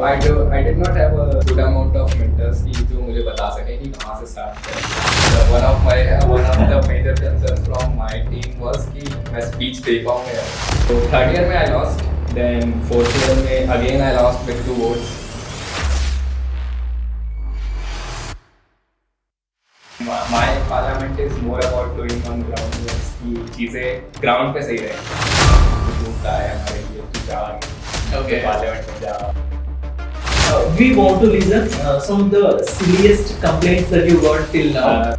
I did not have a good amount of mentors कि जो मुझे बता सके कि कहाँ से start करें. One of the major concerns from my team was कि मैं speech दे पाऊँगा या नहीं. So third year में I lost, then fourth year में again I lost with 2 votes. My parliament is more about doing on ground works कि चीज़ें ground पे सही रहें. होता है हमारे लिए कि जा parliament में जा. We want to listen some of the silliest complaints that you got till now.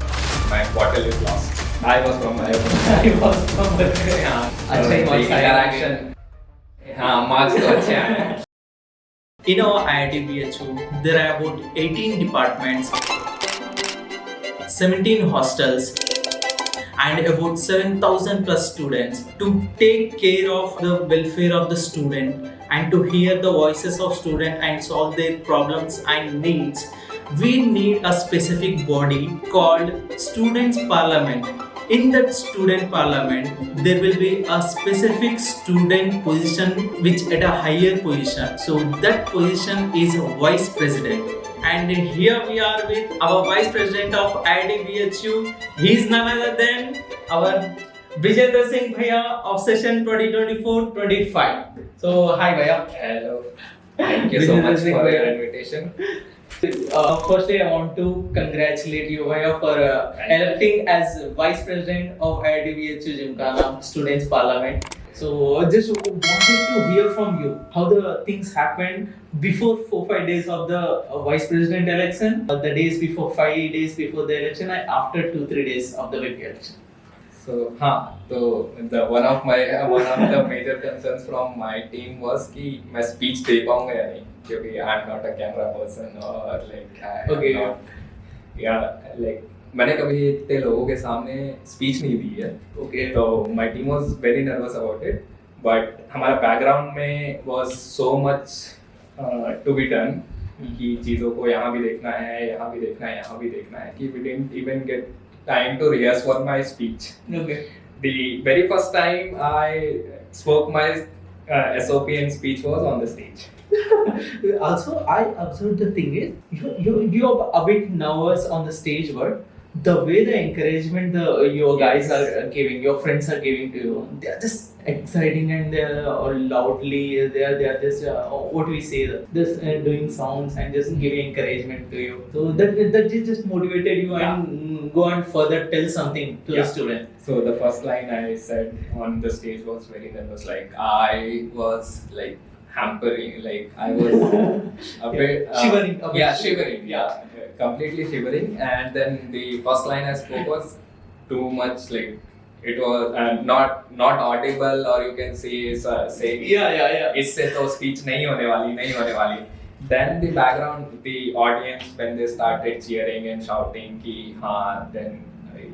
My bottle is lost. I was from my I was from the अच्छा ही marks आए. interaction. हाँ marks तो अच्छे आए हैं. In our IIT BHU, there are about 18 departments, 17 hostels, and about 7,000 plus students. To take care of the welfare of the student and to hear the voices of students and solve their problems and needs, we need a specific body called Students' Parliament. In that student parliament, there will be a specific student position which at a higher position. So that position is vice president. And here we are with our vice president of IIT He is none other than our Vijayendra Singh Bhaiya of session 2024-25. So hi Bhaiya. Hello. Thank you so much for your invitation. Firstly, I want to congratulate you Bhaiya for electing as vice president of IIT Gymkhana Students Parliament. So just wanted to hear from you how the things happened before 4-5 days of the vice president election, the days before 5 days before the election, and after 2-3 days of the VP election. So one of the major concerns from my team was कि मैं speech दे पाऊँगा या नहीं, क्योंकि I'm not a camera person or like मैंने कभी इतने लोगों के सामने स्पीच नहीं दी है. तो my team was very nervous about it, but हमारा बैकग्राउंड में was so much to be done कि चीज़ों को यहाँ भी देखना है, यहाँ भी देखना है, यहाँ भी देखना है, कि we didn't even get time to rehearse for my speech. The very first time I spoke my SOP and speech was on the stage. Also, I observed the thing is you're a bit nervous on the stage, but the way the encouragement your guys are giving, your friends are giving to you, they are just exciting and they are loudly they are just what we say, just doing sounds and just giving encouragement to you. So that just motivated you and go and further tell something to the student. So the first line I said on the stage was very nervous. Like I was like hampering, like I was a bit shivering. Shivering. Yeah, completely shivering. And then the first line I spoke was too much, like it was not audible, or you can see saying इससे तो speech नहीं होने वाली. Then the background, the audience, when they started cheering and shouting कि हाँ, then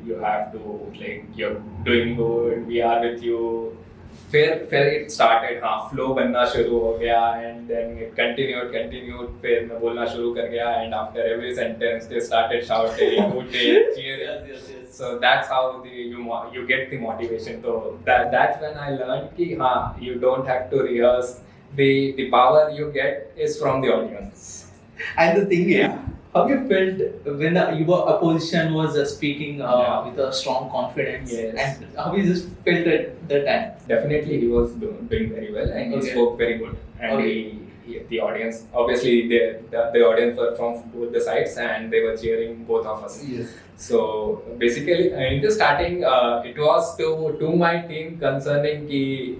you have to, like, you're doing good, we are with you. फिर it started, हाँ, flow बनना शुरू हो गया, and then it continued, फिर मैं बोलना शुरू कर गया, and after every sentence they started shouting, hooting, cheering. So that's how you get the motivation. So that's when I learned कि हाँ, you don't have to rehearse. The power you get is from the audience. And the thing is, how you felt when your opposition was speaking with a strong confidence? Yes. And how you just felt at that time? Definitely, he was doing very well, and he spoke very good. And the audience, obviously, the audience were from both the sides, and they were cheering both of us. Yes. So basically, in the starting, it was to my team concerning कि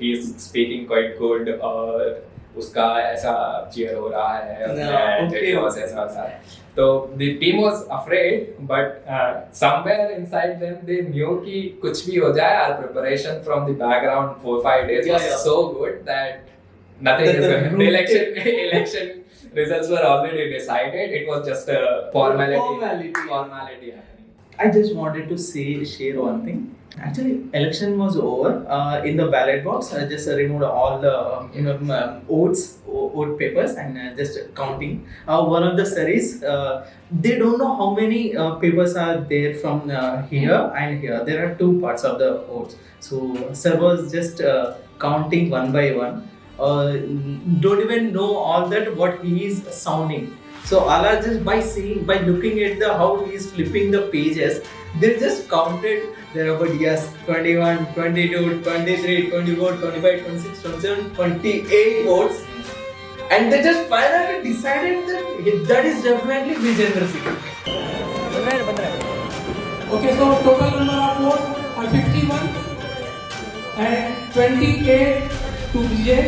he's speaking quite good, और उसका ऐसा cheer हो रहा है, and it was ऐसा. So the team was afraid, but somewhere inside them they knew कि कुछ भी हो जाए, our preparation from the background 4-5 days was so good that nothing is going. The election results were already decided. It was just a formality happening. I just wanted to share one thing. Actually, election was over. In the ballot box, I just removed all the vote papers and just counting. One of the series, they don't know how many papers are there from here and here. There are two parts of the votes. So sir was just counting one by one. don't even know all that what he is sounding. So Allah just by looking at the how he is flipping the pages, they just counted there about yes 21, 22, 23, 24, 25, 26, 27, 28 votes, and they just finally decided that that is definitely Vijayendra Singh. Okay, so total number of votes are 51 and 28 to Vijay.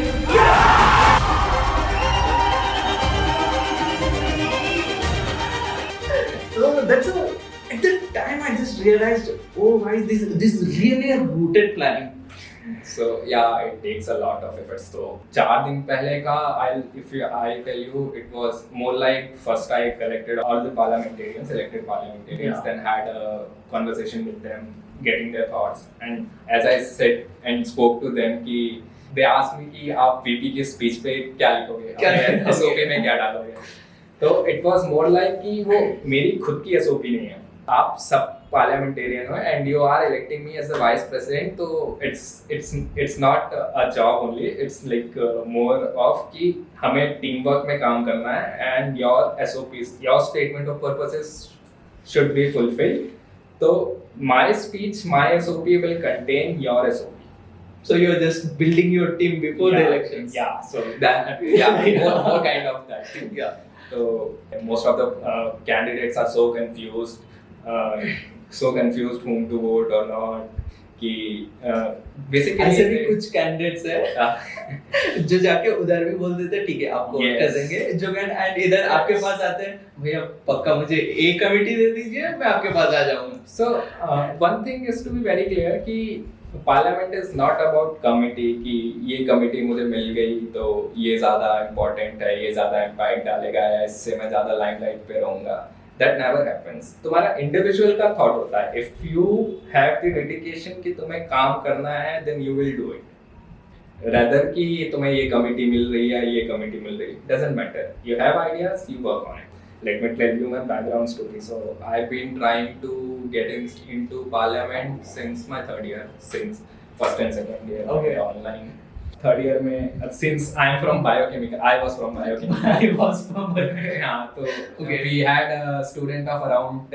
So that's at that time I just realized, oh why this is really a rooted planning. So yeah, it takes a lot of efforts. So 4 दिन पहले का I tell you, it was more like first I collected all the parliamentarians, elected parliamentarians, Yeah. then had a conversation with them, getting their thoughts. And as I said and spoke to them, कि they asked me कि आप VP की speech पे क्या लिखोगे, क्या लिखोगे? SOP में क्या डालोगे. तो it was more like कि वो मेरी खुद की SOP नहीं है. आप सब parliamentarian हो and you are electing me as the vice president, तो it's not a job only, it's like more of कि हमें teamwork में काम करना है and your SOPs, your statement of purposes should be fulfilled. So my speech, my SOP will contain your SOP. So you're just building your team before the elections. Yeah, so that more kind of that. Yeah. So most of the candidates are so confused whom to vote or not. कि basically ऐसे भी कुछ candidates है जो जाके उधर भी बोल देते ठीक है आपको वोट कर देंगे जो एंड इधर आपके पास आते हैं भैया पक्का मुझे एक कमेटी दे दीजिए मैं आपके पास आ जाऊंगा. So one thing is to be very clear कि parliament is not about committee कि ये कमिटी मुझे मिल गई तो ये ज़्यादा इम्पोर्टेंट है, ये ज़्यादा इम्पैक्ट डालेगा या इससे मैं ज़्यादा लाइमलाइट पे रहूँगा. That never happens. तुम्हारा इंडिविजुअल का थॉट होता है. If you have the dedication कि तुम्हें काम करना है then you will do it, rather कि तुम्हें ये कमिटी मिल रही है ये कमिटी मिल रही है, doesn't matter. You have ideas, you work on it. Let me tell you my background story. So I've been trying to get into parliament since my third year, since first and second year. Okay. Online. Third year में since I'm from biochemical, I was from biochemical. I was from हाँ तो Okay. we had a student of around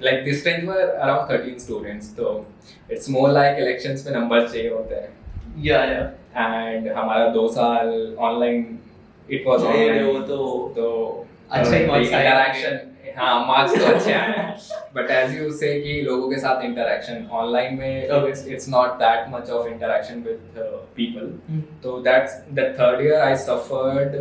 like this strength were around 13 students. तो it's more like elections में numbers चाहिए होते हैं. या And हमारा 2 साल online it was online. वो तो अच्छा ही marks आए interaction, हाँ marks तो अच्छे आए. But as you say कि लोगों के साथ interaction online में Okay. it's not that much of interaction with people. Hmm. So that's the third year I suffered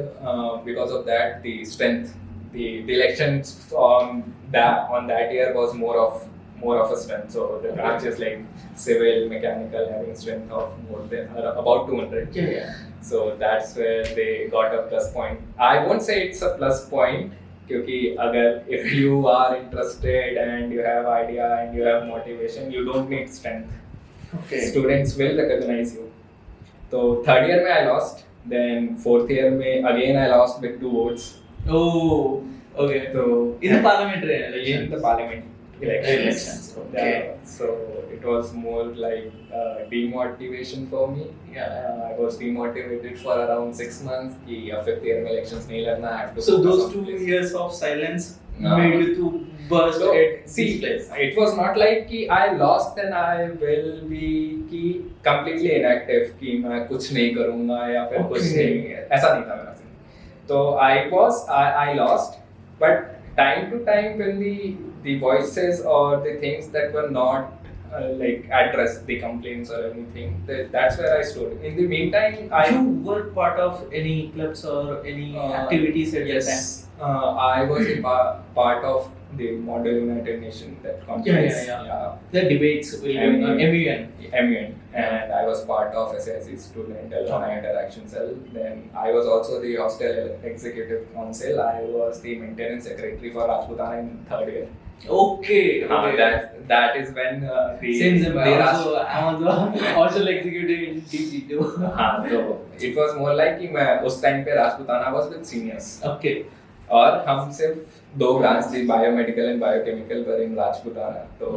because of that. The strength, the elections on that year was more of a strength. So the branches like civil, mechanical having strength of more than about 200. yeah. So that's where they got a plus point. I won't say it's a plus point क्योंकि अगर if you are interested and you have idea and you have motivation, you don't need strength. Okay. Students will recognize you. So third year में I lost. Then fourth year में again I lost with 2 votes. Oh, okay. So In the parliamentary election. in the parliament elections. Elections, okay. Yeah, so it was more like demotivation for me. Yeah. I was demotivated for around 6 months. कि अब 5th year में elections नहीं लड़ना. I have to So focus those on 2 this. years of silence No. made you to burst So, at see, this place. it was not like कि I lost and I will be कि completely inactive कि मैं कुछ नहीं करूँगा या फिर कुछ Okay. नहीं, ऐसा नहीं था मेरा सीन. तो I lost, but time to time when the voices or the things that were not like addressed, the complaints or anything, that's where I stood. In the meantime, You were part of any clubs or any activities at that time? yes, I was a part of the Model United Nations, that conference. Yeah. The debates will be on MUN. MUN, and I was part of SSC Student Alumni Interaction Cell. Then I was also the Hostel Executive Council. I was the Maintenance Secretary for Rajputana in third year. Okay. That is when the Same. the I'm also executive in DC too. हाँ तो it was more like कि मैं उस time पे Rajputana was with seniors. Okay. और हम सिर्फ 2 branch थी, बायोमेडिकल एंड बायोकेमिकल पर इन राजपूताना। तो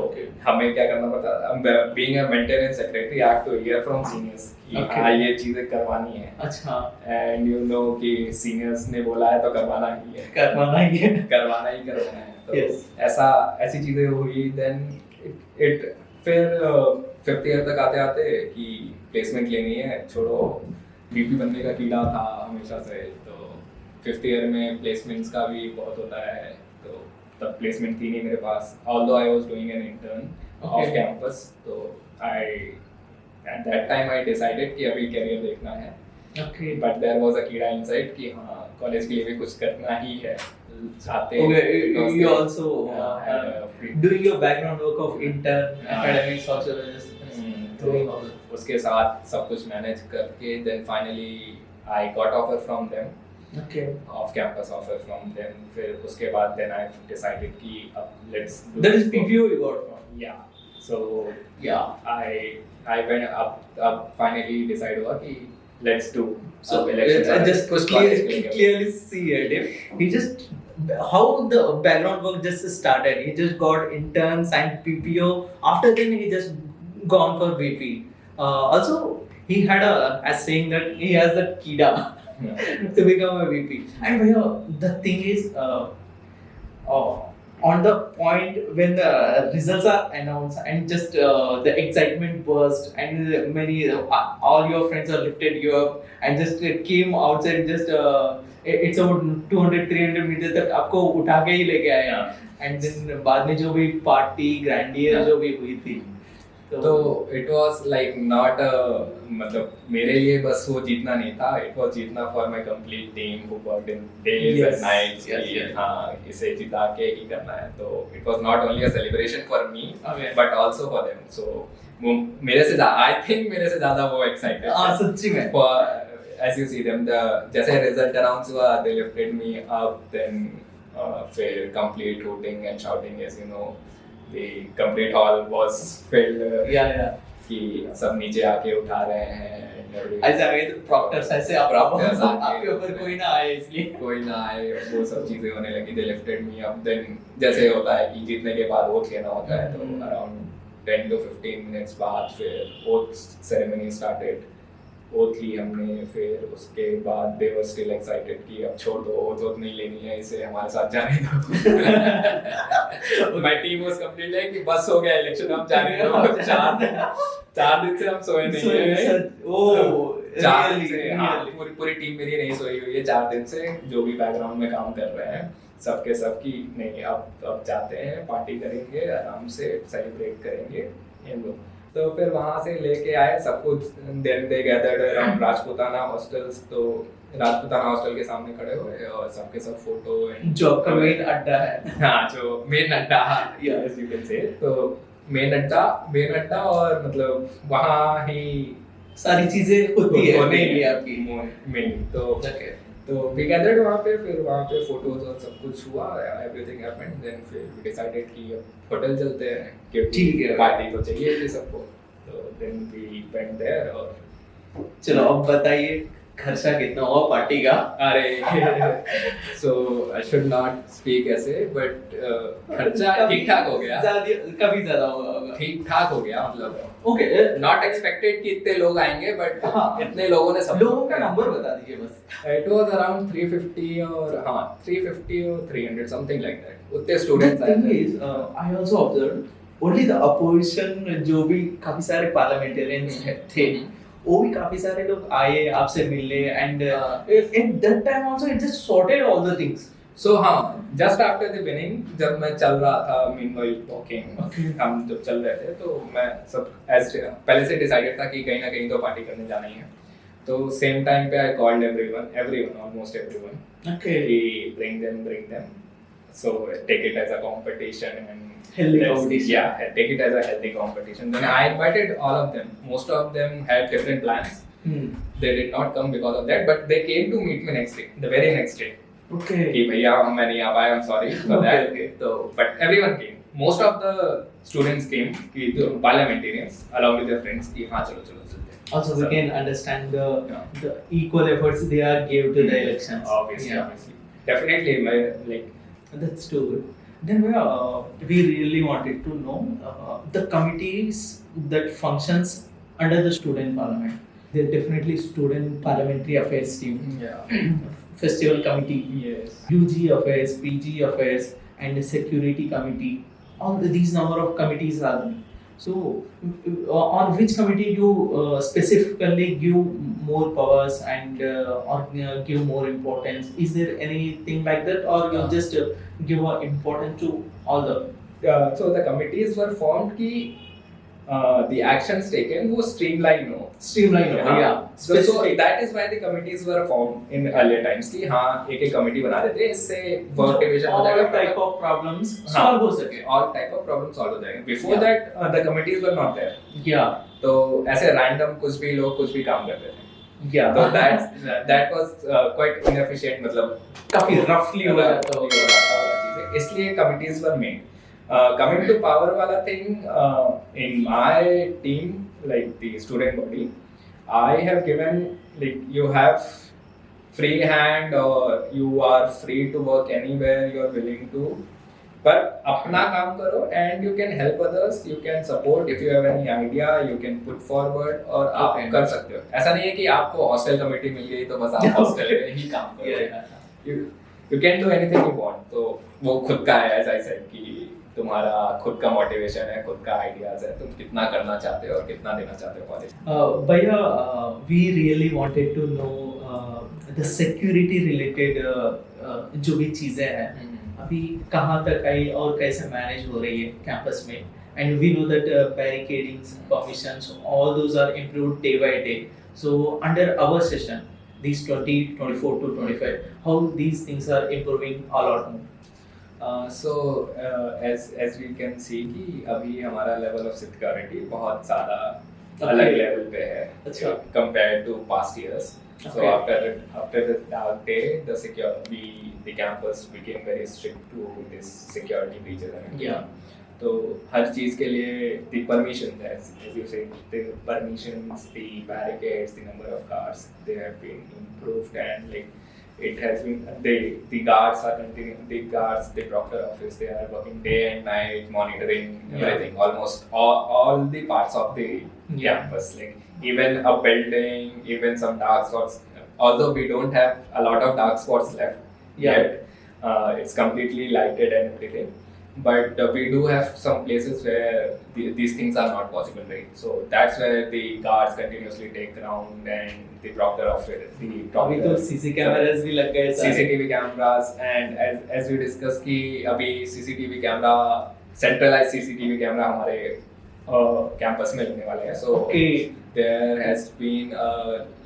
हमें क्या करना पड़ता था, being a maintenance secretary I have to hear from seniors कि हाँ ये चीजें करवानी है। अच्छा, एंड यू नो कि सीनियर्स ने बोला है तो करवाना ही है, करवाना ही है। करवाना ही करवाना है। तो Yes. ऐसी चीजें हुई। देन इट फिर 5th ईयर तक आते आते कि प्लेसमेंट लेनी है, छोड़ो VP बनने का कीड़ा था हमेशा से। तो 5th ईयर में प्लेसमेंट्स का भी बहुत होता है, तो तब प्लेसमेंट थी नहीं मेरे पास, although I was doing an intern off campus. तो I at that time I decided कि अभी करियर देखना है। Okay. But there was a कीड़ा इनसाइड कि हाँ कॉलेज के लिए भी कुछ करना ही है, चाहते Okay, because you they- also had a free- doing your background work of intern, academic sociologist. तो उसके साथ सब कुछ मैनेज करके then finally I got offer from them, Okay. Off campus offer from them. फिर उसके बाद देन आई डिसाइडेड कि अब let's That is PPO you got from. या सो Yeah. आई वेंट अब फाइनली डिसाइड हुआ कि let's do So election. just clearly see it. He just how the background work just started. He just got interns and PPO. After then he just gone for VP. Also he had as saying that he has the kida to become a VP. And bhaiya, the thing is, on the point when the results are announced and just the excitement burst and many all your friends are lifted you up and just came outside just it's about 200-300 meters तक आपको उठा के ही लेके आए and then बाद में जो भी पार्टी ग्रैंडियर जो भी हुई थी तो इट वाज लाइक नॉट मतलब मेरे लिए बस वो जीतना नहीं था, इट वाज जीतना for my complete team who worked in days and nights. हाँ इसे जिता के ही करना है। तो it was not only a celebration for me but also for them. So मेरे से आई थिंक मेरे से ज्यादा वो एक्साइटेड सच्ची में as you see them, जैसे रिजल्ट अनाउंस हुआ they lifted me up, then फिर complete hooting and shouting, as you know, the complete hall was filled कि सब नीचे आके उठा रहे हैं। ऐसे आगे तो प्रॉक्टर्स ऐसे आप Proctors आके- आपके ऊपर कोई ना आए इसलिए कोई ना आए, वो सब चीजें होने लगी। they lifted me up, then जैसे होता है कि जीतने के बाद वोट लेना होता है, तो around 10 to 15 minutes बाद फिर oath ceremony started। ओथ ली हमने, फिर उसके बाद they were still excited कि अब छोड़ दो, ओथ नहीं लेनी है, इसे हमारे साथ जाने दो। My team was complete like कि बस हो गया इलेक्शन, अब जाने दो। 4 दिन से हम सोए नहीं हैं। ओह 4 दिन से हाँ पूरी टीम मेरी नहीं सोई हुई है 4 दिन से, जो भी बैकग्राउंड में काम कर रहे हैं सबके सब की नहीं अब जाते हैं, पार्टी करेंगे, आराम से सेलिब्रेट करेंगे ये लोग। तो फिर वहाँ से लेके आए सब कुछ। Then they gathered around Rajputana hostels, तो राजपूताना हॉस्टल के सामने खड़े हुए और सबके सब फोटो एंड जो आपका मेन अड्डा है। हाँ जो मेन अड्डा, यस यू कैन से। तो मेन अड्डा और मतलब वहाँ ही सारी चीजें होती है मेनली आपकी मेन। तो वी गैदर्ड वहाँ पे, फिर वहाँ पे फोटोज और सब कुछ हुआ, एवरीथिंग हैपेंड। देन फिर वी डिसाइडेड कि अब होटल चलते हैं क्योंकि ठीक है, पार्टी तो चाहिए थी सबको। तो देन वी वेंट देयर। और चलो अब बताइए खर्चा कितना हुआ पार्टी का? अरे सो आई शुड नॉट स्पीक ऐसे, बट खर्चा ठीक ठाक हो गया, काफी ज्यादा होगा। ठीक ठाक हो गया, मतलब ओके नॉट एक्सपेक्टेड कि इतने लोग आएंगे, बट हाँ। इतने लोगों ने सब लोगों का नंबर बता दीजिए बस। इट वाज अराउंड 350 और हाँ 350 और 300 समथिंग लाइक दैट। उतने स्टूडेंट्स आए थे। I also observed only the opposition जो भी काफी सारे पार्लियामेंटेरियंस थे, वो भी काफी सारे लोग आए आपसे मिलने and in that time also it just sorted all the things. सो हाँ जस्ट आफ्टर द विनिंग, जब मैं चल रहा था मीनवाइल वॉकिंग, हम जब चल रहे थे तो मैं सब पहले से डिसाइडेड था कि कहीं ना कहीं तो पार्टी करने जाना ही है। तो सेम टाइम पे I called everyone almost everyone कि bring them, so take it as a competition and Healthy competition. Yeah, take it as a healthy competition. Then I invited all of them. Most of them had different plans. They did not come because of that, but they came to meet me next day, the very next day. Okay. कि भैया मैं नहीं आ पाया, I'm sorry for that. Okay. तो but everyone came. Most of the students came कि जो parliamentarians along with their friends कि हाँ चलो चलते हैं. Also, we So, can understand Yeah. the equal efforts they are gave to the elections. Obviously, Yeah. obviously. definitely like That's too good. Then we really wanted to know the committees that functions under the student parliament. They're definitely student parliamentary affairs team, yeah. festival committee, Yes. UG affairs, PG affairs, and the security committee. All these number of committees are there. So, on which committee you specifically give more powers and or give more importance? Is there anything like that, or you just give importance to all the? So the committees were formed कि the actions taken वो streamline हो. Streamline, yeah. So that is why the committees were formed in earlier times कि हाँ एक committee बना देते हैं इससे work division हो all जाएगा. type of problems हाँ, solve हो सके. all type of problems solve हो जाएंगे. Before Yeah. that the committees were not there. Yeah, तो ऐसे random कुछ भी लोग कुछ भी काम करते थे. yeah. तो that was quite inefficient मतलब काफी roughly हो जाता होगा. चीजें इसलिए committees were made. Coming to power wala thing, in my team, like the student body, I have given like you have free hand or you are free to work anywhere you are willing to. पर अपना काम करो and you can help others, you can support if you have any idea, you can put forward और आप Okay. कर सकते हो. ऐसा नहीं है कि आपको hostel committee मिल गई तो बस आप hostel में ही काम करो. You can do anything you want. तो वो खुद का है as I said कि तुम्हारा खुद का मोटिवेशन है, खुद का आइडियाज है, तुम कितना करना चाहते हो और कितना देना चाहते हो college. Bhaiya, we really wanted to know the security related जो भी चीजें हैं अभी कहाँ तक आई और कैसे मैनेज हो रही है कैंपस में. And we know that barricadings, permissions, all those are improved day by day. So under our session, these 2024 to 25, how these things are improving a lot more. So as we can see कि अभी हमारा level of security बहुत ज़्यादा अलग level पे है अच्छा. compared to past years. So Okay. after the dark day, the campus became very strict to this security breaches and everything. Yeah. तो हर चीज़ के लिए the permission, as you say, the permissions, the barricades, the number of guards, they have been improved and like it has been the guards are continuing, the guards, the proctor office, they are working day and night monitoring everything, almost all the parts of the campus, like even a building, even some dark spots, although we don't have a lot of dark spots left yet, it's completely lighted and everything. But we do have some places where these things are not possible, right? So that's where the guards continuously take ground and the proctor of it, अभी तो CC cameras भी लग गए सारे. CCTV cameras and as we discussed कि अभी CCTV camera centralized CCTV camera हमारे campus में लगने वाले हैं. So Okay. there has been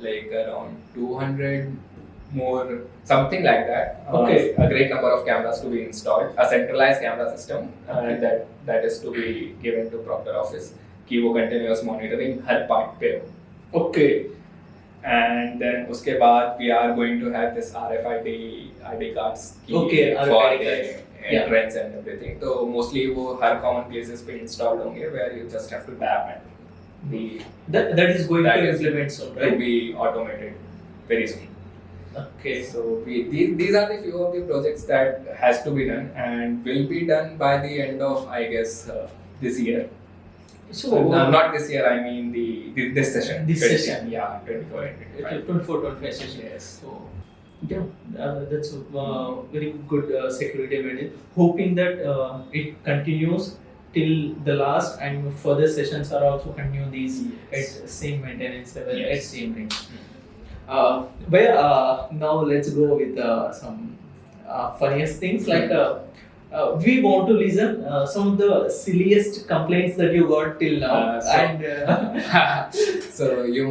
like around 200 more, something like that. Okay. A great number of cameras to be installed, a centralized camera system that is to be given to proctor office कि वो continuous monitoring हर part पे हो. Okay. And then उसके बाद we are going to have this RFID ID cards की Okay, for RFID the cards. entrance and everything. तो mostly वो हर common places पे installed होंगे where you just have to tap and That is going that to is implement soon, will right? be automated very soon. Okay. So these are the few of the projects that has to be done and will be done by the end of I guess this year. So Not this year, I mean this session. This 20, session. Yeah, 24 and 25. 24-25 session. Yes. So yeah, that's very good security measure. Hoping that it continues till the last and further sessions are also continue these Yes. at same maintenance level Yes. at same rate. Now let's go with some funniest things like we want to listen some of the silliest complaints that you got till now So you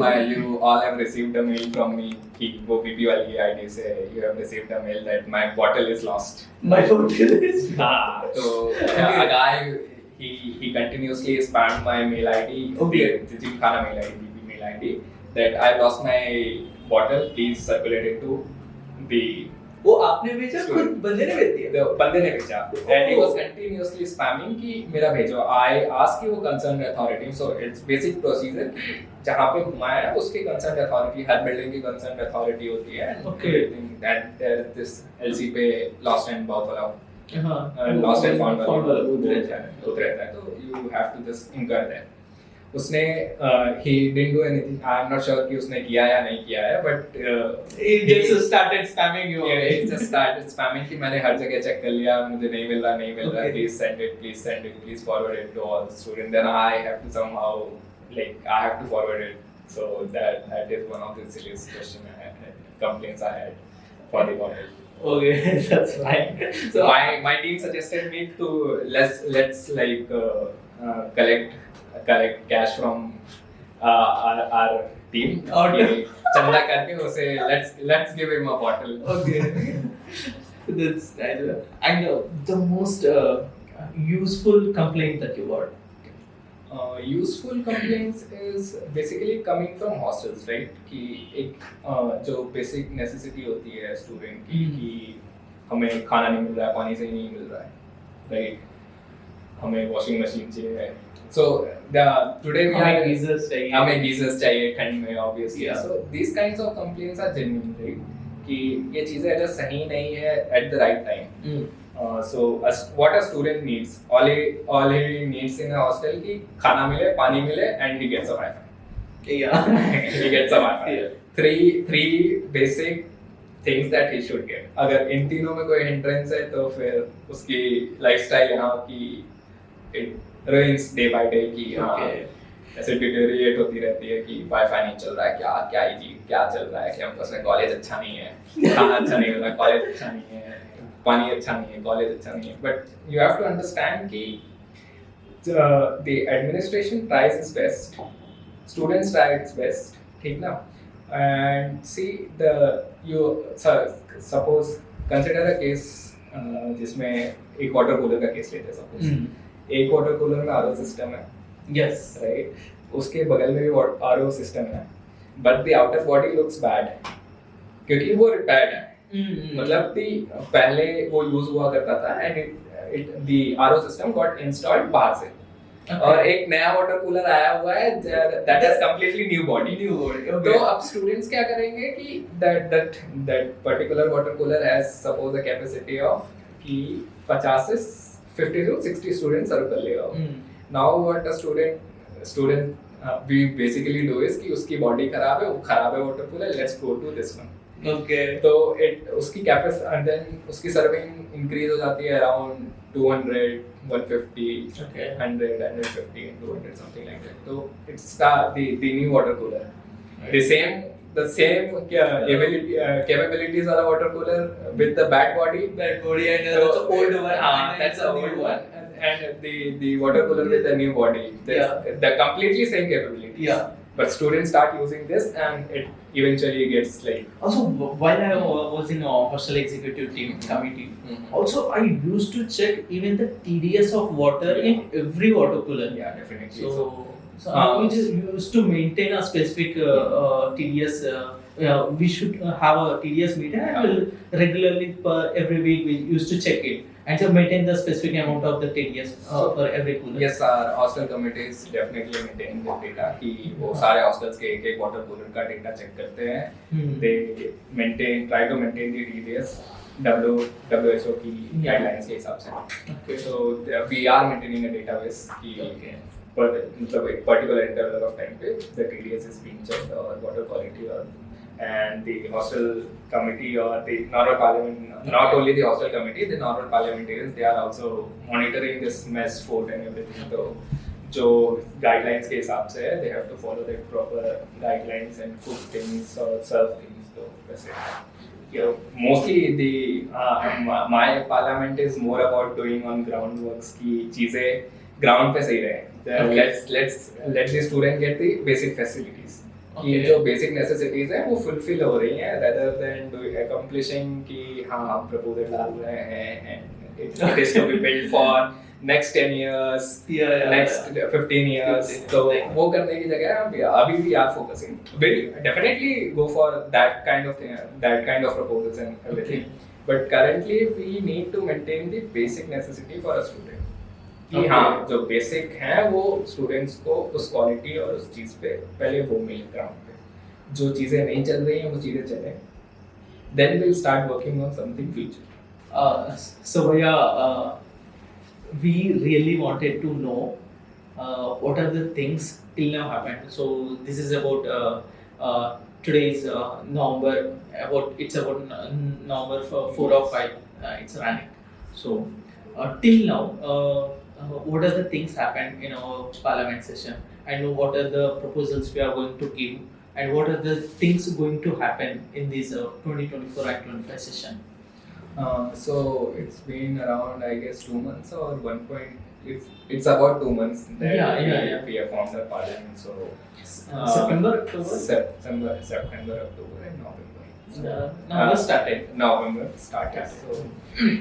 all have received a mail from me कि वो PP वाली ID से you have received a mail that my bottle is lost. my hotel is So a guy he continuously spammed my mail ID, Okay. the Gymkhana mail ID, PP mail ID, that I lost my bottle. Please circulate it to the वो आपने भेजा खुद बंदे ने भेज दिया? The बंदे ने भेजा and he was continuously spamming कि मेरा भेजो. I asked कि वो concerned authority, so it's basic procedure. जहाँ पे घुमाया है उसकी concerned authority, हर building की concerned authority होती है. Okay. And there is this LC पे lost and बहुत वाला हाँ lost and found वाला उधर रहता है, तो you have to just incur that. उसने he didn't do anything. I'm not sure कि उसने किया या नहीं किया है, but he just started spamming you. yeah, he just started spamming कि मैंने हर जगह चेक कर लिया, मुझे नहीं मिल रहा, Okay. please send it, please forward it to all the students. Then I have to somehow I have to forward it. So that is one of the silliest complaints I had for the bottle. Okay, that's fine. So my team suggested me to let's collect cash from our team. और कि चंदा करके उसे let's give him a bottle. Okay. That's nice. And the most useful complaint that you got? Useful complaints is basically coming from hostels, right? कि एक जो basic necessity होती है student की कि हमें खाना नहीं मिल रहा है, पानी सही नहीं मिल रहा है, right? हमें washing machine चाहिए. So today we हमें are geysers चाहिए. हमें geysers चाहिए ठंड में obviously. Yeah. So these kinds of complaints are genuine, right? कि ये चीजें अगर सही नहीं है at the right time. So what a student needs, all he needs in a hostel कि खाना मिले, पानी मिले, and he gets a Wi-Fi. Yeah. He gets a Wi-Fi. Yeah. Three basic things that he should get. अगर इन तीनों में कोई hindrance है तो फिर उसकी lifestyle यहाँ की it ruins day by day कि हाँ ऐसे डिटेरिएट होती रहती है कि वाईफाई नहीं चल रहा है, क्या चल रहा है, कैंपस में कॉलेज अच्छा नहीं है, खाना अच्छा नहीं हो रहा, कॉलेज अच्छा नहीं है, पानी अच्छा नहीं है, कॉलेज अच्छा नहीं है. But you have to understand कि the administration tries its best, students try its best, ठीक ना. And see the you suppose consider a case जिसमें एक वाटर कूलर का केस लेते हैं. सपोज एक वाटर कूलर में आरओ सिस्टम है, Yes. राइट, उसके बगल में भी आरओ सिस्टम है, but the outer body looks bad क्योंकि वो रिपेयर्ड है. मतलब पहले वो यूज हुआ करता था and the RO system got installed बाहर से. Okay. और एक नया वाटर कूलर आया हुआ है that is completely new body. तो अब स्टूडेंट्स क्या करेंगे कि that particular water cooler has suppose a capacity of कि 50 से 50 to 60 स्टूडेंट्स सर्व कर लेगा. Now what a student we basically do is कि उसकी बॉडी खराब है, वो खराब है water cooler, let's go to this one. Okay. तो उसकी कैपेसिटी एंड देन उसकी सर्विंग इंक्रीज हो जाती है around 200, 150, Okay. 100, 150, 200 something like that. So it's the new water cooler. The same capabilities वाला water cooler with the bad body. That body and So, that's the old one. That's the old one. And the water cooler with the new body. The completely same capability. Yeah. But students start using this and it eventually gets like. Also, while I was in a hostel executive team committee, also I used to check even the TDS of water in every water cooler. Yeah, definitely. So we just used to maintain a specific TDS. We should have a TDS meter and we'll regularly every week we used to check it and to maintain the specific amount of the TDS for every cooler. Yes, our hostel committees definitely maintain the data कि वो सारे hostels के एक water cooler का data check करते हैं. They try to maintain the TDS WHO की guidelines के हिसाब से. Okay. So we are maintaining a database कि मतलब एक particular interval of time पे the TDS is being checked or water quality or and the hostel committee or the Normal Parliament, not only the hostel committee, the normal parliamentarians, they are also monitoring this mess food and everything. So, जो guidelines के हिसाब से है, they have to follow the proper guidelines and cook things or serve things. So, वैसे mostly my parliament is more about doing on ground works की चीजें ground पे सही रहे. Let the student get the basic facilities. कि जो basic necessities हैं वो फुलफिल हो रही हैं rather than accomplishing कि हाँ हम प्रपोजल डाल रहे हैं and it is to be built for next 10 years, Yeah, next 15 years. तो वो करने की जगह अभी भी are focusing. Will definitely go for that kind of thing, that kind of proposals and everything. But currently we need to maintain the basic necessity for a student. कि हाँ जो बेसिक है वो स्टूडेंट्स को उस क्वालिटी और उस चीज़ पे पहले वो मिले ग्राउंड पे, जो चीज़ें नहीं चल रही हैं वो चीज़ें चलें, then we'll start working on something future. So Bhaiya, we really wanted to know what are the things till now happened. So this is about today is November. It's about November 4 or 5. It's running. So till now, what are the things happened in our parliament session, and what are the proposals we are going to give, and what are the things going to happen in this 2024 and 25 session? So it's been around I guess 2 months or 1 point. It's about 2 months that we have formed the parliament. So September, October. September, October, and November. November started. November started. So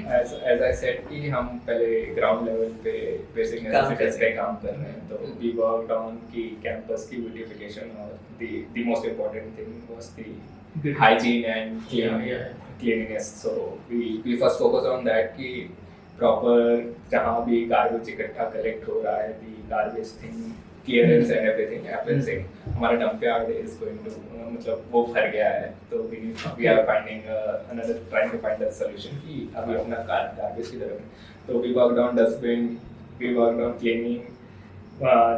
as I said कि हम पहले ground level पे basic necessities पे काम कर रहे हैं, तो we worked on कि campus की beautification, और the most important thing was the hygiene and cleanliness. So we first focused on that कि proper जहाँ भी garbage इकट्ठा collect हो रहा है, the garbage thing clearance and everything happens. हमारा dump yard is going to मतलब वो भर गया है, तो we are finding trying to find a solution कि अभी अपना garbage की तरफ. So we worked on dustbin, we worked on cleaning,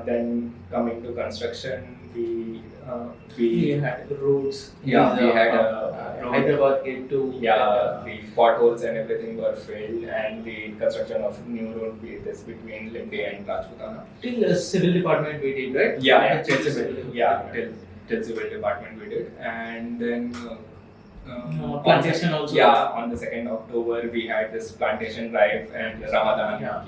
then coming to construction, we had roads. We had road. Hyderabad gate to. The potholes and everything were filled, and the construction of new road between Lindi and Rajputana. Till civil department we did, right? Till civil department we did, and then plantation also. On the 2nd October we had this plantation drive and Ramadan.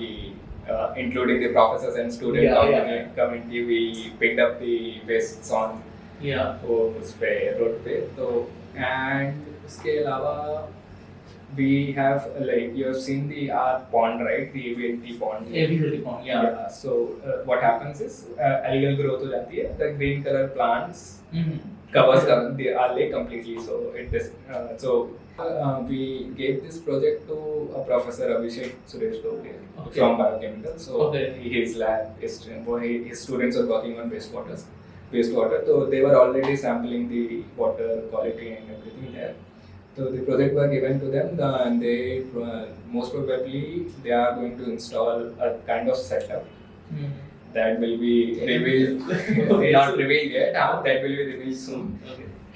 Including the professors and student community, we picked up the wastes on उस पे road पे. तो and उसके अलावा we have like you have seen the our pond, right? The AVLT pond. AVLT pond, yeah. So what happens is algal growth हो जाती है. The green color plants covers our lake completely. So we gave this project to a Professor Abhishek Suresh Doble from Biochemical. So his lab, his students are working on wastewater. So they were already sampling the water quality and everything there. So the project was given to them, and they most probably they are going to install a kind of setup that will be revealed, not revealed yet. That will be revealed soon.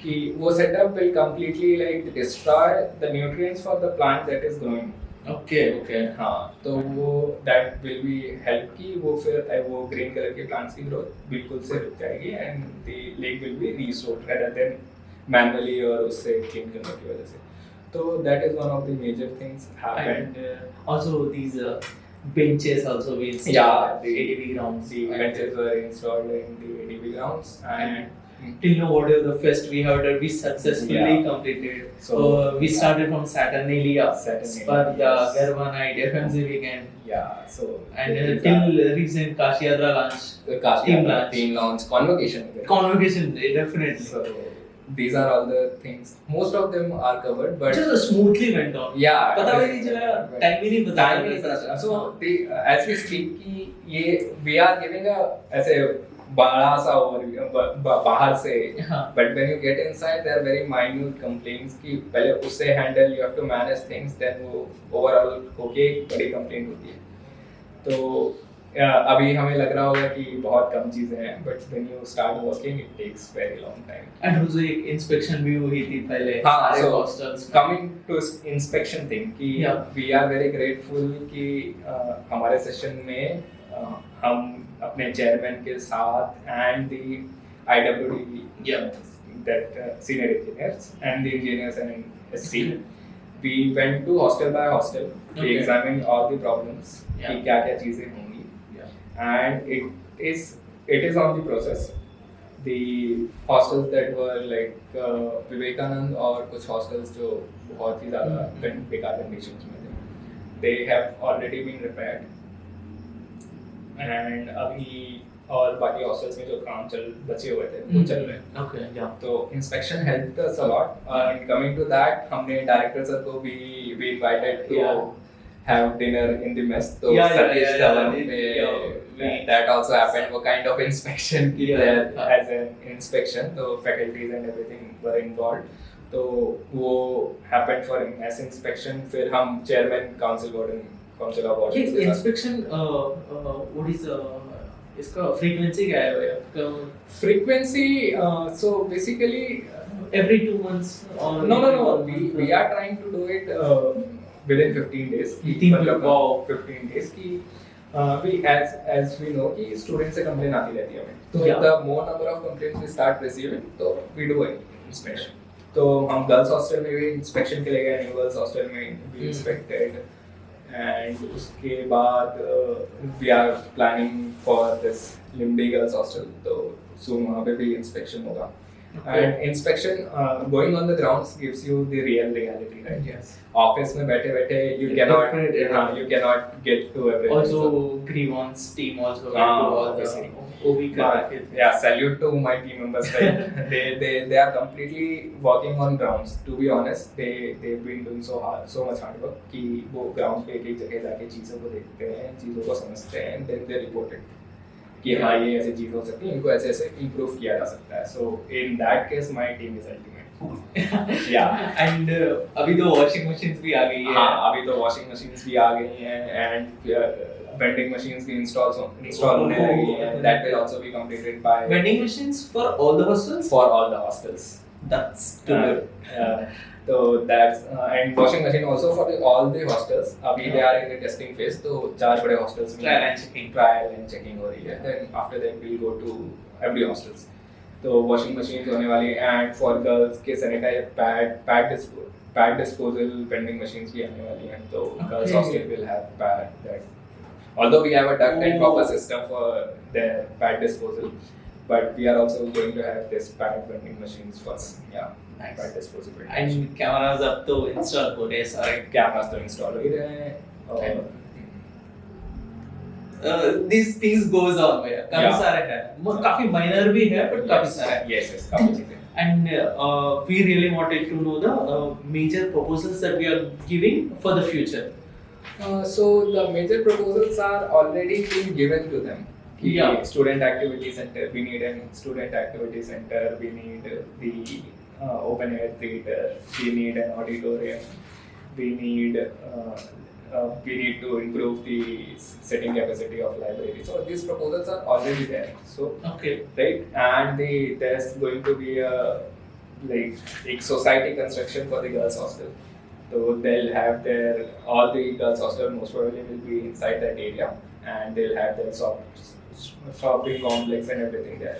कि वो setup will completely like destroy the nutrients for the plant that is growing. Okay. हाँ, तो वो that will be help कि वो फिर वो green color के plants की growth बिल्कुल से रुक जाएगी, and the lake will be restored rather than manually और उससे clean करने की वजह से. So that is one of the major things happened. And also these benches also we installed. The ADB grounds. The benches were installed in the ADB grounds, and till now whatever the fest we have done, we successfully completed. So we started from Saturnalia, Sparda, Garva night, FMC weekend. So and till recent Kashi Yatra launch, team launch, convocation day, definitely. So these are all the things. Most of them are covered, but just smoothly went on. पता भी नहीं चला, time ही नहीं पता. So as we speak कि ये we are giving a ऐसे बड़ा सा overview बाहर से, but when you get inside there are very minute complaints कि पहले उससे handle, you have to manage things, then वो overall होके बड़ी complaint होती है. तो अभी हमें लग रहा होगा कि बहुत कम चीजें हैं, but when you start working it takes very long time. And also एक inspection भी हुई थी पहले. so coming to inspection thing कि we are very grateful कि हमारे session में हम अपने chairman के साथ and the IWD that senior engineers and the engineers and SC, we went to hostel by hostel. We examined all the problems कि क्या क्या चीजें होंगी, and it is on the process. The hostels that were like Vivekanand और कुछ hostels जो बहुत ही ज़्यादा बेकार conditions में थे, they have already been repaired. And अभी और बाकी हॉस्टल्स में जो काम बचे हुए थे वो चल रहे हैं. Okay, yeah. तो inspection helped us a lot. And coming to that, हमने director sir को भी we invited to Yeah. have dinner in the mess. तो Yeah, Satish yeah, Dhawan yeah, में yeah. that also happened. वो kind of inspection की Yeah. there as an inspection. तो faculties and everything were involved. तो वो happened for mass inspection. फिर हम chairman council of orders Okay, के साथ- inspection, what is इसका frequency क्या है भैया? आपका frequency. So basically. every 2 months or No. We are trying to do it within 15 days. की 15 मतलब wow. 15 days की we as we know कि student से complaint आती रहती है हमें. तो Yeah. the more number of complaints we start receiving, तो we do inspection. तो हम girls hostel में भी inspection के लिए गए, new girls hostel में भी inspected. And उसके बाद we are planning for this Limby girls hostel. तो soon वहाँ पे भी inspection होगा. And inspection going on the grounds gives you the real reality, right? Yes. Office में बैठे बैठे you cannot Definitely. you cannot get to everything. Also grievance team also Ah, do all the obviously. OB But, yeah, salute to my team members. Like, they are completely working on grounds. To be honest, they've been doing so much hard work कि वो ground पे एक जगह जाके चीजों को देखते हैं, चीजों को समझते हैं, then they report it. कि हाँ ये ऐसी चीज हो सकती है, इनको ऐसे ऐसे improve किया जा सकता है. So in that case, my team is ultimate. Yeah. And अभी तो washing machines भी आ गई है. हाँ अभी तो washing machines भी आ गई हैं and vending machines भी install होने लगी हैं. That will also be completed by Vending machines for all the hostels? for all the hostels. That's too good. So that's and washing machine also for all the hostels. अभी they are in the testing phase. तो 4 बड़े hostels में trial and checking हो रही है. Then after that we'll go to every hostels. तो washing machines होने वाली and for girls के sanitizer pad disposal vending machines भी आने वाली हैं. तो girls hostel will have pad that. Although we have a duct and proper system for their pad disposal, but we are also going to have this pad vending machines first. Yeah. Nice. Pad disposal vending And machine. cameras अब तो install हो रहे हैं सारे. Cameras तो install हो ही रहे हैं और These things goes on भैया. काफी Yeah. सारे हैं. काफी minor भी है but काफी सारे हैं. yes काफी चीजें. And we really wanted to know the major proposals that we are giving for the future. So the major proposals are already being given to them. कि Yeah. Student activity center, we need a student activity center, we need the open air theater, we need an auditorium, we need to improve the sitting capacity of library. So these proposals are already there. So Okay. right, and there's going to be a like society construction for the girls hostel. So they'll have all the girls hostel most probably will be inside that area, and they'll have their shopping complex and everything there.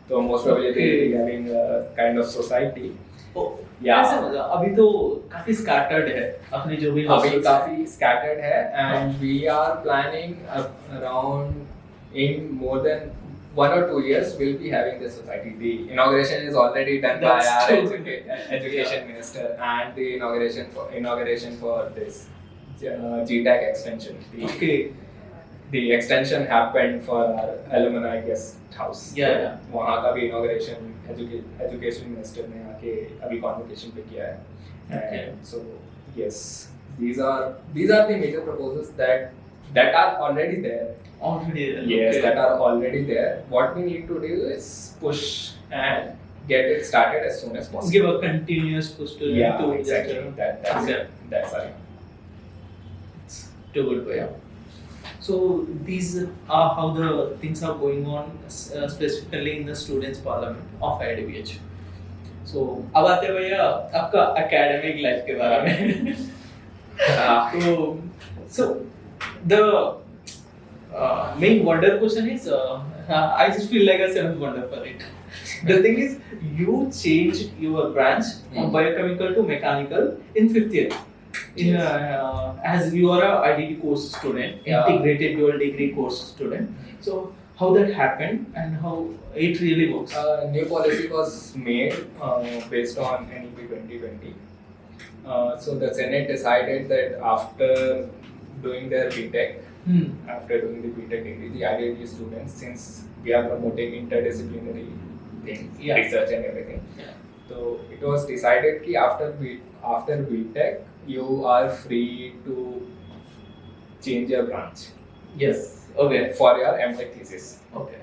So most probably they'll be having a kind of society. Oh, Yeah. ऐसा मतलब अभी तो काफी scattered है अपने जो भी अभी hostels हैं. काफी scattered है, and we are planning around in more than 1 or 2 years we'll be having this society. The inauguration is already done by That's our true. education minister, and the inauguration for this GTAC extension. Okay. The extension happened for our alumni guest house. Yeah. वहाँ का भी inauguration education minister ने आके अभी convocation पे किया है. Okay. And so yes, these are the major proposals that are already there. Already there. Yes, Okay. that are already there. What we need to do is push and get it started as soon as possible. Give a continuous push to Yeah, to exactly. just, That's Okay. it. That's all. too good भैया. So these are how the things are going on specifically in the students parliament of IDBH. So अब आते हैं भैया आपका academic life के बारे में. So the main wonder question is I just feel like a seventh wonder for it. The thing is you changed your branch from biochemical to mechanical in 5th year. As you are a IDT course student, Yeah. integrated dual degree course student. So how that happened and how it really works. New policy was made based on NEP 2020. So the Senate decided that after doing their BTech, After doing the BTech degree, the IIT students, since we are promoting interdisciplinary things, Yeah. research and everything. Yeah. So it was decided कि after BTech you are free to change your branch Yes. Okay. for your MTech thesis. Okay.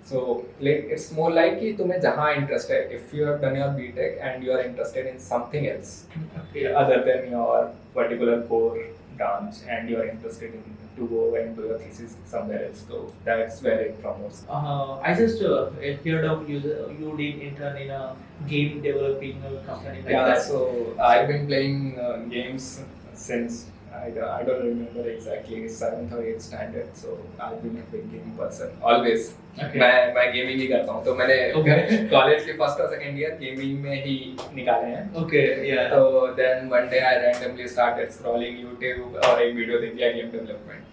So like it's more like कि तुम्हें जहाँ interest है, if you have done your BTech and you are interested in something else Okay. other than your particular core branch and you are interested in to go and do your thesis somewhere else, so that's where it promotes. I just heard of you did intern in a game developing company like Yeah, that. so I've been playing games since I don't remember exactly 7th or 8th standard. So I've been a big game person always. Okay. मैं gaming ही करता हूँ, तो मैंने Okay. College के first और second year gaming में ही निकाले हैं. Okay. Yeah. तो then one day I randomly started scrolling YouTube और एक वीडियो देख लिया गेम डेवलपमेंट.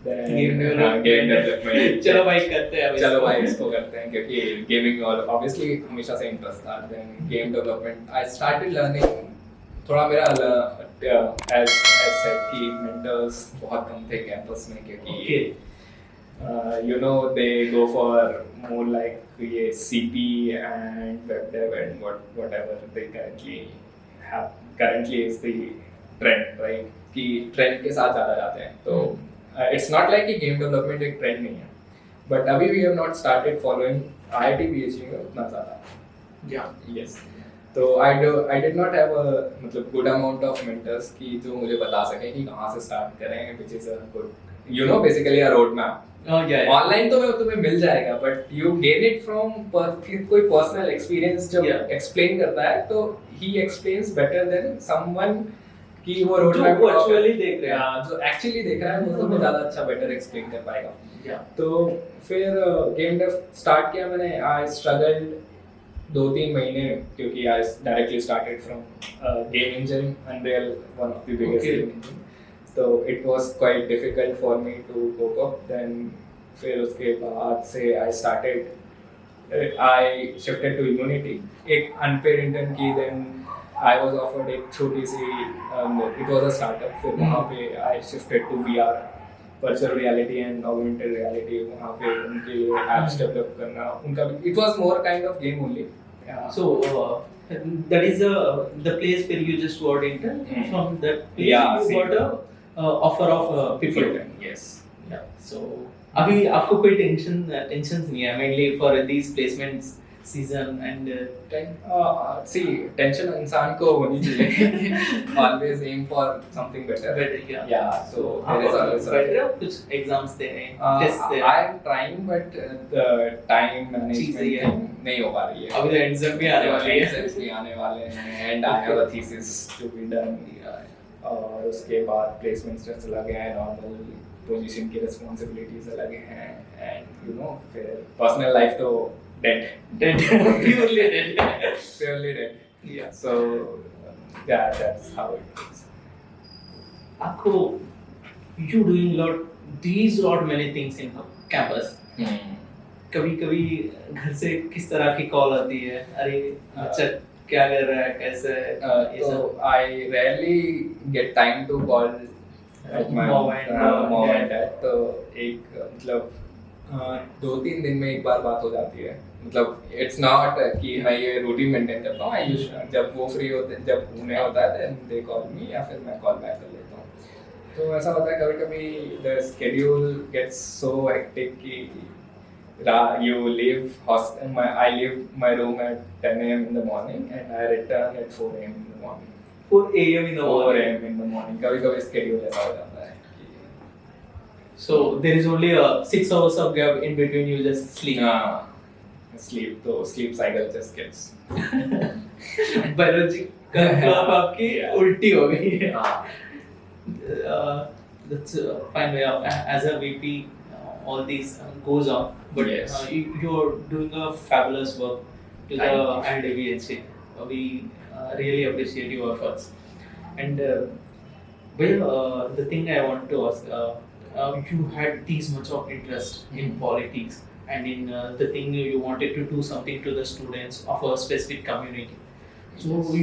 गेम डेवलपमेंट चलो भाई करते हैं अब चलो इसको। भाई इसको करते हैं क्योंकि गेमिंग और ऑब्वियसली हमेशा से इंटरेस्ट था. Then game development I started learning. थोड़ा मेरा एज सेड कि मेंटर्स बहुत कम थे कैंपस में क्योंकि Okay. you know they go for more like ये CP and web dev and whatever they currently is the trend, right? कि ट्रेंड के साथ ज़्यादा जाते हैं. तो इट्स नॉट लाइक कि गेम डेवलपमेंट एक ट्रेंड नहीं है, बट अभी we have not started following IIT PhD में उतना ज़्यादा. Yeah. Yes. तो I did not have a मतलब good amount of mentors कि जो मुझे बता सके कि कहाँ से स्टार्ट करें, which is a good basically a road map. Oh yeah. Online तो तुम्हें मिल जाएगा, but you gain it from कोई पर्सनल एक्सपीरियंस जब Yeah. एक्सप्लेन करता है तो ही एक्सप्लेन्स बेटर देन समवन कि वो रोड जो मैप वो actually देख रहा है. जो एक्चुअली देख रहा है वो तुम्हें ज्यादा अच्छा बेटर एक्सप्लेन कर पाएगा. Yeah. तो फिर गेम डेव स्टार्ट किया मैंने. आई स्ट्रगल्ड 2-3 महीने क्योंकि I directly started from game engine, unreal one of the biggest Okay. Game engine. So it was quite difficult for me to cope up. Then फिर उसके बाद से I shifted to Unity. एक unpaid intern की. Then I was offered एक छोटी सी it was a startup. फिर वहाँ पे I shifted to VR, virtual reality and augmented reality. वहाँ पे उनके लिए apps develop करना. उनका it was more kind of game only. Yeah. So that is the place where you just got intern. From that place Yeah, you same. got a offer of people. Yes. Yeah. So अभी आपको कोई tension नहीं है mainly for these placements season and See, tension इंसान को होनी चाहिए. Always aim for something better. Yeah, so there is always better कुछ exams देने tests देने. I am trying, but the time management चीज़ें हैं. thing नहीं हो पा रही है. अभी तो exam भी आने वाले हैं. Exams भी आने वाले हैं and I have a thesis to be done. और उसके बाद प्लेसमेंट्स टेस्ट अलग हैं, नॉर्मल पोजीशन की रिस्पांसिबिलिटीज अलग हैं, एंड यू नो फिर पर्सनल लाइफ तो dead Purely dead. Purely dead. Yeah. So that's how it is. आपको you doing lot many things in campus. कभी कभी घर से किस तरह की कॉल आती है, अरे अच्छा क्या कर रहा है, कैसे ये So सब. I rarely get time to call my Mom and mom dad. and dad. तो एक मतलब 2-3 दिन में एक बार बात हो जाती है. मतलब इट्स नॉट कि मैं ये रूटीन मेंटेन करता हूँ. I जब वो फ्री होते हैं, जब उन्हें होता है then they call me या फिर मैं कॉल बैक कर लेता हूँ. तो ऐसा होता है कभी कभी the schedule gets so hectic कि you leave I leave my room at 10 a.m. in the morning and I return at 4 a.m. in the morning. 4 a.m. in the 4 morning. a.m. in the morning. कभी-कभी schedule ऐसा हो जाता है So there is only 6 hours of gap in between, you just sleep. sleep. तो sleep cycle just gets. Biology का clock आपकी Yeah. उल्टी हो गई है. हाँ. That's fine. As a VP, all these goes on, but Yes. you're doing a fabulous work to the Thank IIT. We really appreciate your efforts. And the thing I want to ask, you had this much of interest in politics and in the thing you wanted to do something to the students of a specific community. So Yes.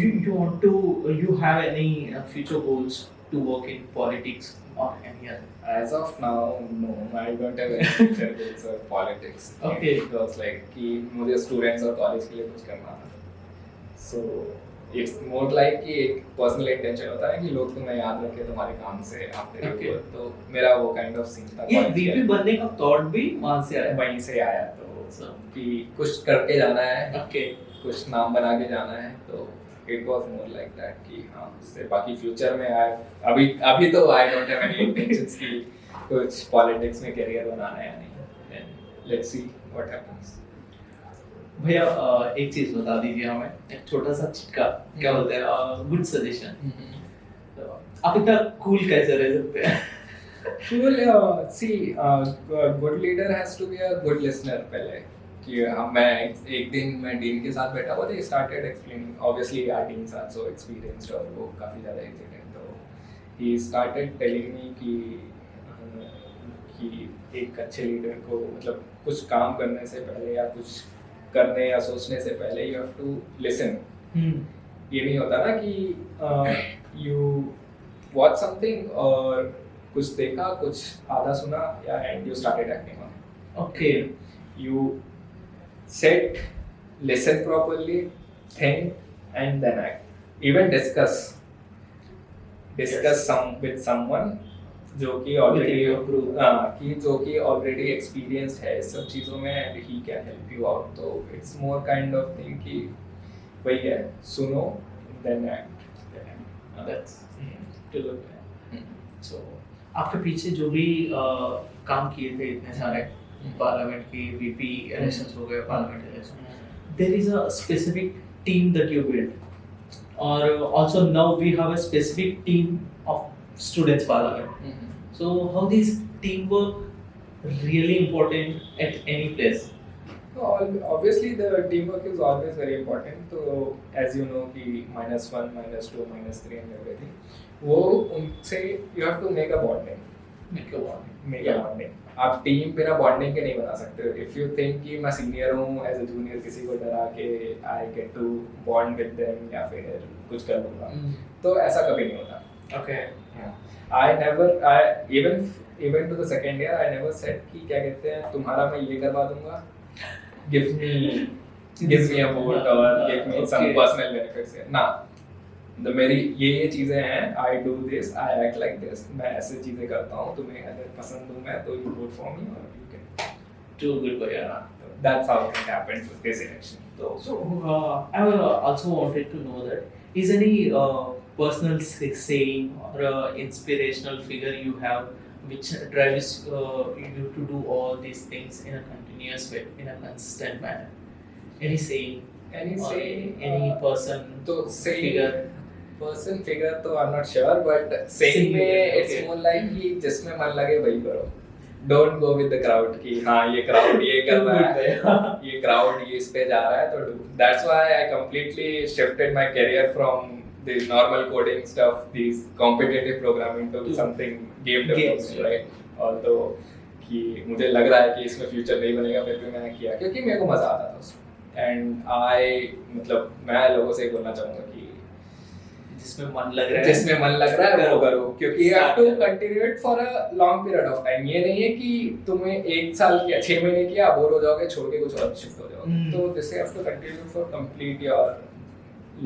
you have any future goals to work in politics or any other? As of now, no, I don't have any future goals or politics. Okay. Because like कि मुझे students और college के लिए कुछ करना था. So it's more like कि एक personal intention होता है कि लोग तुम्हें याद रखें तुम्हारे काम से after your Okay. work. तो मेरा वो kind of scene था. ये college VP के. बनने का thought भी वहाँ से आया? वहीं से आया तो So, कि कुछ करके जाना है, okay. कुछ नाम बना के जाना है तो it was more like that कि हाँ उससे बाकी फ्यूचर में अभी तो I don't have any intentions कि कुछ पॉलिटिक्स में करियर बनाना है या नहीं. Then let's see what happens. भैया एक चीज बता दीजिए हमें, एक छोटा सा चिटका, क्या बोलते हैं, गुड सजेशन. आप इतना कूल कैसे रह सकते हैं? Cool. See, good leader has to be a good listener पहले. कि मैं एक दिन मैं डीन के साथ बैठा हुआ था, started explaining. Obviously, our deans are so experienced और वो काफी ज़्यादा aged हैं, तो he started telling me कि एक अच्छे लीडर को मतलब कुछ काम करने से पहले या कुछ करने या सोचने से पहले you have to listen. ये नहीं होता ना कि you watch something और कुछ देखा, कुछ आधा सुना या and you started acting on it. Okay. You sit, listen properly, think, and then act. Even discuss with someone जो कि already experienced है इस सब चीज़ों में and he can help you out. तो it's more kind of thing कि वही है, सुनो, then act. That's too good. So आपके पीछे जो भी काम किए थे इतने सारे पार्लियामेंट की वीपी इलेक्शंस हो गए, parliament election, there is a specific team that you build और also now we have a specific team of students parliament. So how this team work really important at any place? Obviously, the teamwork is always very important. So, as you know, कि -1, -2, -3 and everything. वो उनसे you have to make a bonding. Make a bonding. Make a bonding. आप team बिना bonding के नहीं बना सकते. If you think कि मैं सीनियर हूँ, as a junior किसी को डरा के I get to bond with them या फिर कुछ कर लूँगा, तो ऐसा कभी नहीं होता. Okay. Even to the second year, I never said कि क्या कहते हैं तुम्हारा मैं ये करवा दूँगा. Give me a vote or give me some personal benefits. ना, मेरी ये चीजें हैं. I do this, I act like this. मैं ऐसे चीजें करता हूँ. तुम्हें अगर पसंद हूँ मैं तो you vote for me or you can. Too good for you. That's how it happened with this election. So I also wanted to know that is any personal saying or inspirational figure you have which drives you to do all these things in a continuous way, in a consistent manner? Any saying? Any person? तो figure? figure तो I'm not sure, but saying में okay. it's more like कि जिसमें मन लगे वही करो. Don't go with the crowd कि हाँ ये crowd ये कर रहा है, ये crowd ये इस पे जा रहा है तो do. That's why I completely shifted my career from the normal coding stuff, these competitive programming to something game development, right? Although कि मुझे लग रहा है कि इसमें फ्यूचर नहीं बनेगा, फिर भी मैंने किया क्योंकि मेरे को मजा आता था उसमें. एंड मतलब मैं लोगों से बोलना चाहूँगा कि जिसमें मन लग रहा है वो करो क्योंकि you have to continue it for a long period of time. ये नहीं है कि तुम्हें 1 साल किया 6 महीने किया बोर हो जाओगे छोड़ के कुछ और शिफ्ट हो जाओगे. तो this you have to continue for complete your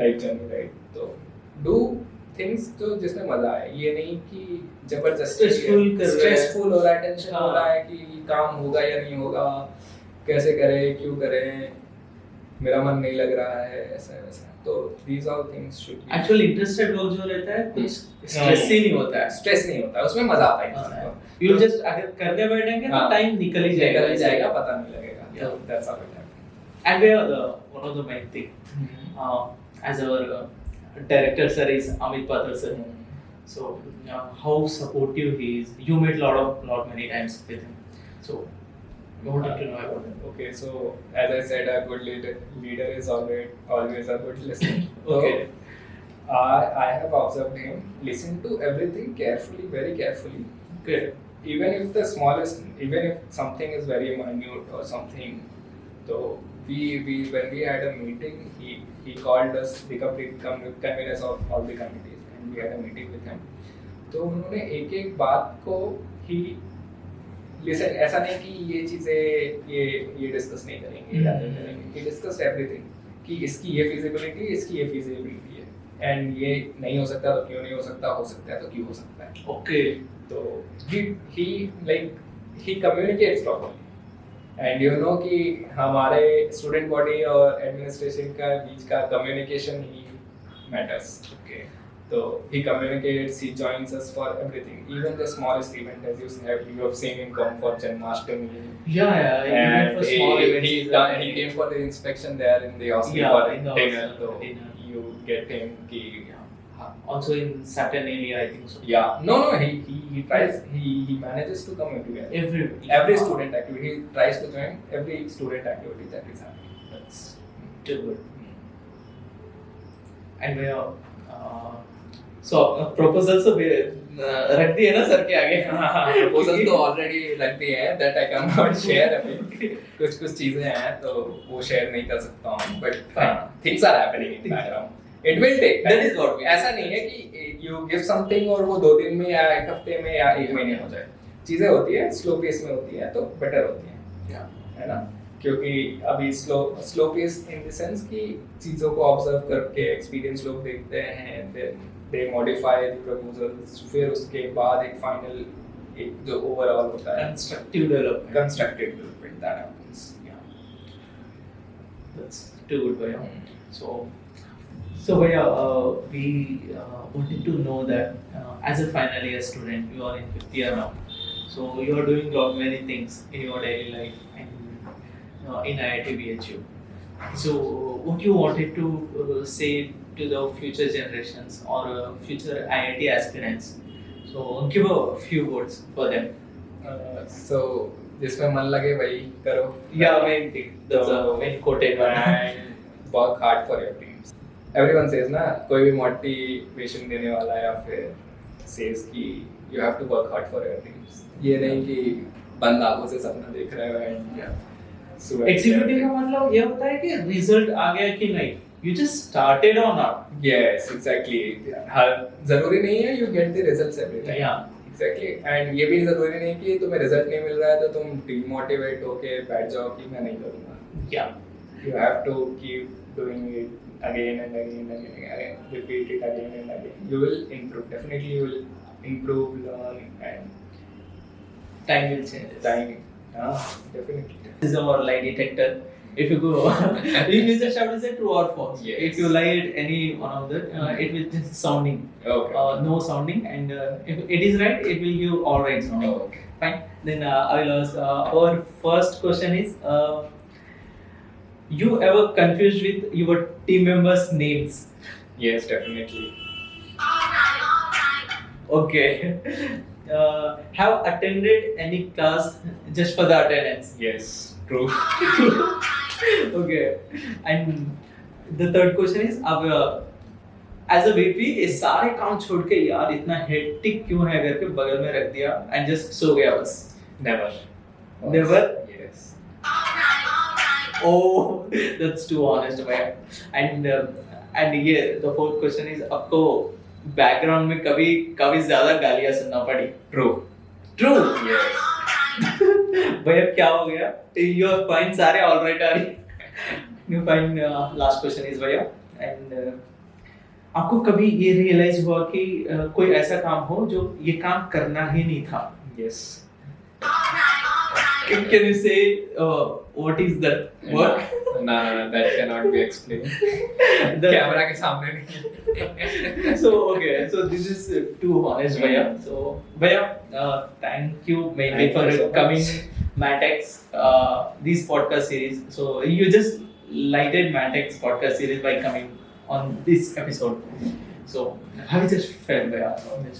life journey, right? तो do things तो जिसमें मजा आए. ये नहीं कि जबरदस्ती स्ट्रेसफुल हो रहा है, टेंशन हो रहा है कि काम होगा या नहीं होगा, कैसे करें, क्यों करें, मेरा मन नहीं लग रहा है, ऐसा वैसा. तो these all things should be actually interested work जो रहता है कुछ स्ट्रेस ही नहीं होता है, उसमें मजा आता है. यू जस्ट अगर करने बैठेंगे तो टाइम निकल ही जाएगा, पता नहीं लगेगा. So that's how it happened. And we are one of the main thing as our director sir is Amit Patra sir. So how supportive he is. You met lot many times with him. So we wanted to know about him. Okay, so as I said, a good leader is always a good listener. Okay. So, I have observed him listen to everything carefully, very carefully. Okay. Even if something is very minute or something, so when we had a meeting, he called us, the complete conveners of all the committees, and we had a meeting with him. तो उन्होंने एक एक बात को ही listen, ऐसा नहीं कि ये चीजें ये डिस्कस नहीं करेंगे या नहीं करेंगे, ये डिस्कस एवरीथिंग कि इसकी ये फिजिबिलिटी, इसकी ये फिजिबिलिटी है, एंड ये नहीं हो सकता तो क्यों नहीं हो सकता है तो क्यों हो सकता है. ओके. तो he communicates properly. And you know कि हमारे स्टूडेंट बॉडी और एडमिनिस्ट्रेशन का बीच का communication he matters. Okay. So he communicates, he joins us for everything, even the smallest event, as you have seen him come for Janmashtami. Yeah. And For small events, he came for the inspection there in the hostel Yeah, for in the dinner. hostel, So dinner. you get him ki, Also in Saturnalia, I think so. yeah, no, he tries, he manages to come everywhere. Every student activity, he tries to join every student activity that is happening. That's too good. And so proposals तो रख दिए ना sir के आगे. Proposal तो already लग दिए हैं, that I can not share अभी. कुछ चीजें हैं तो वो शेयर नहीं कर सकता हूँ, but things are happening in background. It will take, That is what we- ऐसा नहीं है कि यू गिव समथिंग और वो 2 दिन में या 1 हफ्ते में या 1 महीने हो जाए. चीजें होती है, स्लो पेस में होती है तो बेटर होती है, है ना. क्योंकि अभी slow pace in the sense कि चीजों को ऑब्जर्व करके एक्सपीरियंस लोग देखते हैं, then they modify the proposals, फिर उसके बाद एक फाइनल एक जो ओवरऑल होता है Constructive development. Constructive development that happens. That's too good, Bhaiya. So Bhaiya, we wanted to know that as a final year student, you are in 5th year now. So you are doing lot many things in your daily life and in IIT BHU. So what you wanted to say to the future generations or future IIT aspirants? So give a few words for them. सो जिसमें मन लगे वही करो. Yeah, main thing. That's So, a main quoted one. and work hard for your dreams. Everyone says ना, कोई भी motivation देने वाला या फिर says कि you have to work hard for your dreams. ये नहीं कि बंद आंखों से सपना देख रहे हो एंड सुबह एग्जीक्यूटिव का मतलब ये होता है कि रिजल्ट आ गया कि नहीं, यू जस्ट स्टार्टेड और नॉट. Yes, exactly. हर जरूरी नहीं है you get the results every time. Yeah. Exactly. And ये भी जरूरी नहीं कि तुम्हें रिजल्ट नहीं मिल रहा है तो तुम डिमोटिवेट होके बैठ जाओ कि मैं नहीं करूँगा. Yeah. You have to keep doing it again and again and again. Repeat it again and again. You will improve. Definitely, you will improve, learn, and Time will change. time. Definitely. This is our lie detector. If you go, you just have to say true or false. Yes. If you lie at any one of them, it will just sounding, Okay. no sounding, and if it is right, it will give all right sounding. Okay. Fine. Then I will ask. Our first question is, you ever confused with your team members' names? Yes, definitely. Okay. Have attended any class just for the attendance? Yes, true. Okay. And the third question is, अब as a VP ये सारे काम छोड़ के यार इतना hectic क्यों है घर के बगल में रख दिया and just सो गया बस? Never. Never? Yes. Oh, that's too honest, man. And ये the fourth question is, आपको बैकग्राउंड में कभी ज्यादा गालियां सुनना पड़ी? True. True. Yes. भैया क्या हो गया? Your points सारे all right आ रही. You find last question is भैया, and आपको कभी ये रियलाइज हुआ कि कोई ऐसा काम हो जो ये काम करना ही नहीं था? Yes. Can you say what is that work? No, that cannot be explained. Camera के सामने नहीं. So okay, so this is too honest, Bhaiya. So Bhaiya, thank you mainly Thank for you so much. coming Matex this podcast series. So you just lighted Matex podcast series by coming on this episode. So how is it felt, Bhaiya?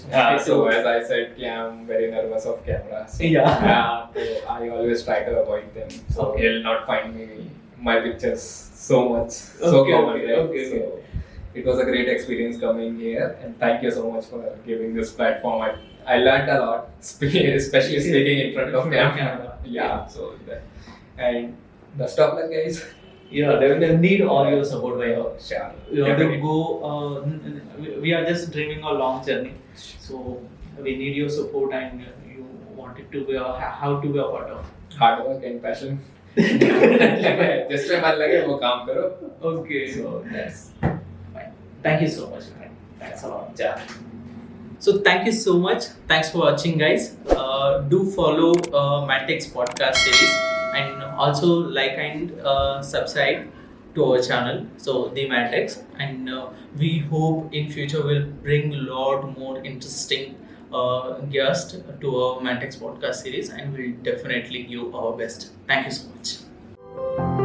Yeah, so as I said, I'm very nervous of cameras. Yeah. So I always try to avoid them. So Okay. you'll not find my pictures so much, so Okay, common. okay, Right? okay, So it was a great experience coming here, and thank you so much for giving this platform. I learned a lot, especially speaking in front of camera. Yeah. So and best of luck, guys. Yeah, they will need all your support, Bhaiya. Sure. We want to Definitely. go. We are just dreaming a long journey. So we need your support and you wanted to be how to be a part of. Hard work and passion. जिस पे मन लगे वो काम करो. Okay, So that's fine. Thank you so much. Thanks a lot. yeah. So thank you so much. Thanks for watching, guys. Do follow Mantex podcast series and also like and subscribe to our channel. So the Mantex, and we hope in future we'll bring a lot more interesting guests to our Mantex podcast series, and we'll definitely give our best. Thank you so much.